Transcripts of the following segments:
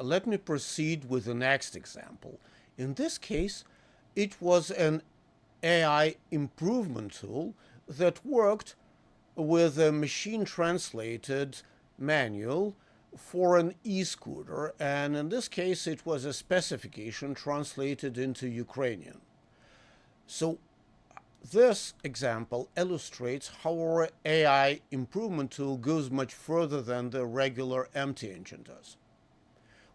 let me proceed with the next example. In this case, it was an AI improvement tool that worked with a machine-translated manual for an e-scooter, and in this case it was a specification translated into Ukrainian. So this example illustrates how our AI improvement tool goes much further than the regular empty engine does.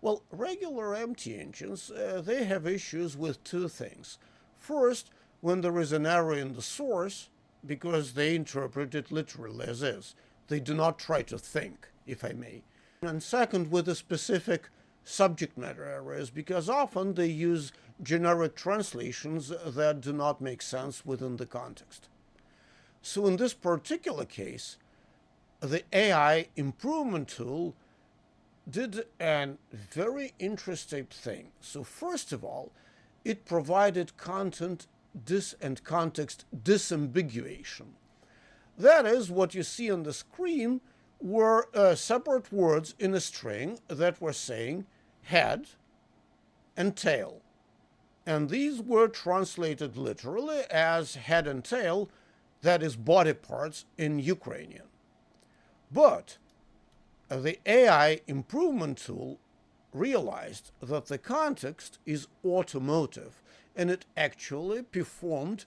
Well, regular empty engines, they have issues with two things. First, when there is an error in the source, because they interpret it literally as is. They do not try to think, if I may. And second, with the specific subject matter errors, because often they use generic translations that do not make sense within the context. So in this particular case, the AI improvement tool did a very interesting thing. So first of all, it provided context disambiguation. That is, what you see on the screen were separate words in a string that were saying head and tail. And these were translated literally as head and tail, that is, body parts in Ukrainian. But the AI improvement tool realized that the context is automotive, and it actually performed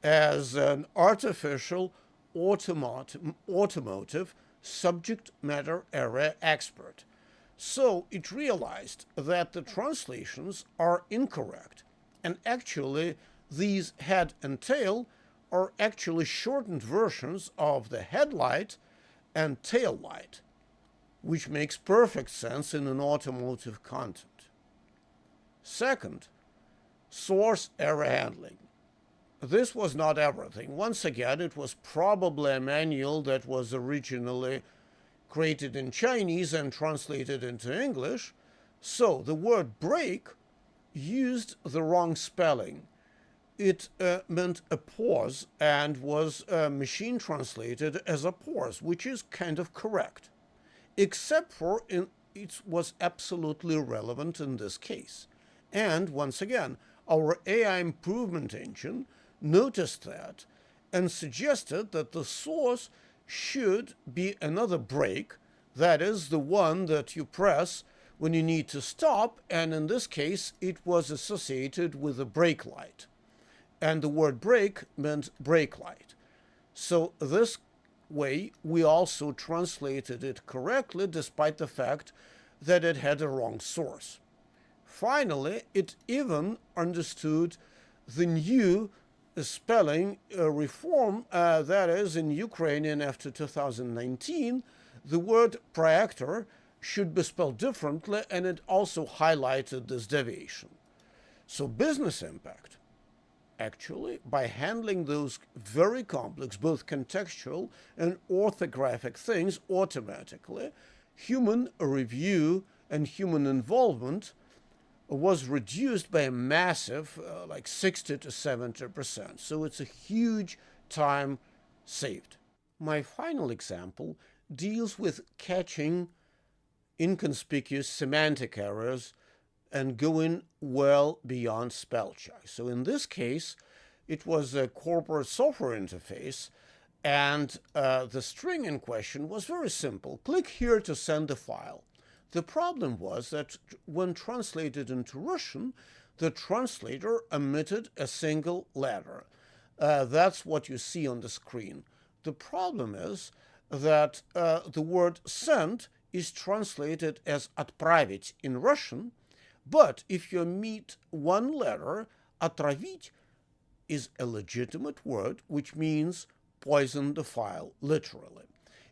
as an artificial automotive subject matter area expert. So it realized that the translations are incorrect, and actually these head and tail are actually shortened versions of the headlight and tail light, which makes perfect sense in an automotive content. Second, source error handling. This was not everything. Once again, it was probably a manual that was originally created in Chinese and translated into English. So the word break used the wrong spelling. It meant a pause and was machine translated as a pause, which is kind of correct, except for it was absolutely irrelevant in this case. And once again, our AI improvement engine noticed that and suggested that the source should be another brake, that is, the one that you press when you need to stop, and in this case it was associated with a brake light. And the word brake meant brake light. So this way we also translated it correctly, despite the fact that it had a wrong source. Finally, it even understood the new spelling reform, that is, in Ukrainian after 2019, the word proactor should be spelled differently, and it also highlighted this deviation. So business impact. Actually, by handling those very complex, both contextual and orthographic things automatically, human review and human involvement was reduced by a massive, like 60 to 70%. So it's a huge time saved. My final example deals with catching inconspicuous semantic errors and going well beyond spell check. So in this case, it was a corporate software interface, and the string in question was very simple. Click here to send the file. The problem was that when translated into Russian, the translator omitted a single letter. That's what you see on the screen. The problem is that the word send is translated as отправить in Russian, but if you omit one letter, отравить is a legitimate word which means poison the file, literally.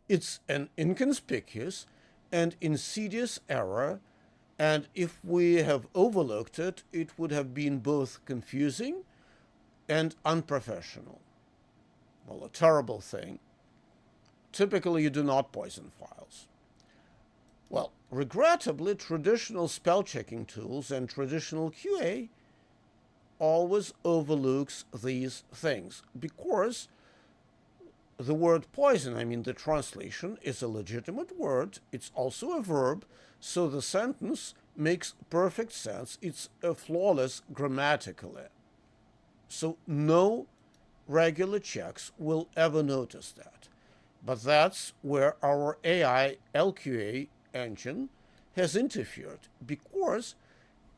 It's an inconspicuous and insidious error, and if we have overlooked it, it would have been both confusing and unprofessional. Well, a terrible thing. Typically, you do not poison files. Well, regrettably, traditional spell-checking tools and traditional QA always overlooks these things because the word poison, I mean the translation, is a legitimate word. It's also a verb, so the sentence makes perfect sense. It's flawless grammatically. So no regular checks will ever notice that. But that's where our AI LQA engine has interfered, because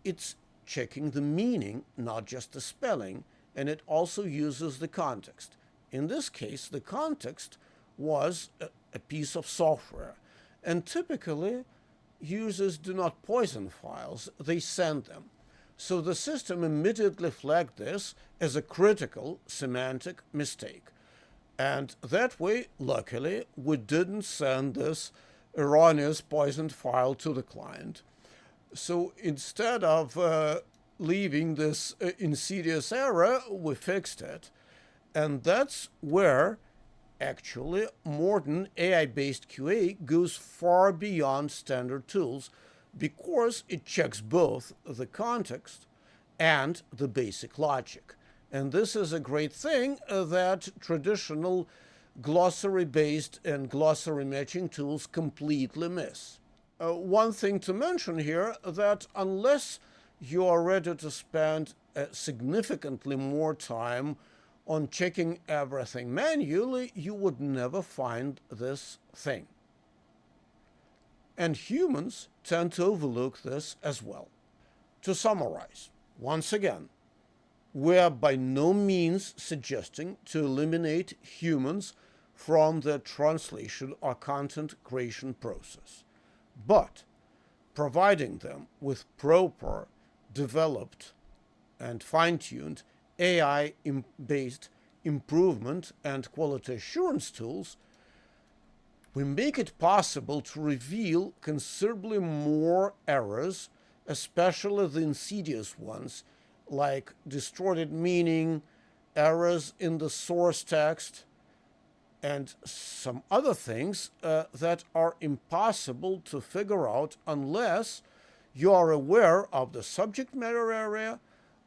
it's checking the meaning, not just the spelling, and it also uses the context. In this case, the context was a piece of software, and typically users do not poison files, they send them. So the system immediately flagged this as a critical semantic mistake. And that way, luckily, we didn't send this erroneous poisoned file to the client. So instead of leaving this insidious error, we fixed it. And that's where actually modern AI-based QA goes far beyond standard tools, because it checks both the context and the basic logic. And this is a great thing that traditional glossary-based and glossary matching tools completely miss. One thing to mention here, that unless you are ready to spend significantly more time on checking everything manually, you would never find this thing. And humans tend to overlook this as well. To summarize, once again, we are by no means suggesting to eliminate humans from the translation or content creation process, but providing them with proper, developed, and fine-tuned AI-based improvement and quality assurance tools, we make it possible to reveal considerably more errors, especially the insidious ones, like distorted meaning, errors in the source text, and some other things that are impossible to figure out unless you are aware of the subject matter area,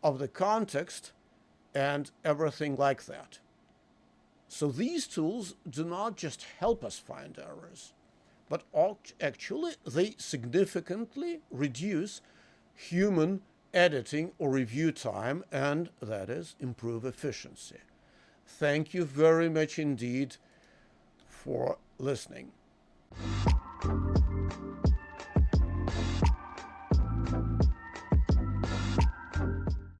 of the context, and everything like that. So these tools do not just help us find errors, but actually they significantly reduce human editing or review time, and that is, improve efficiency. Thank you very much indeed for listening.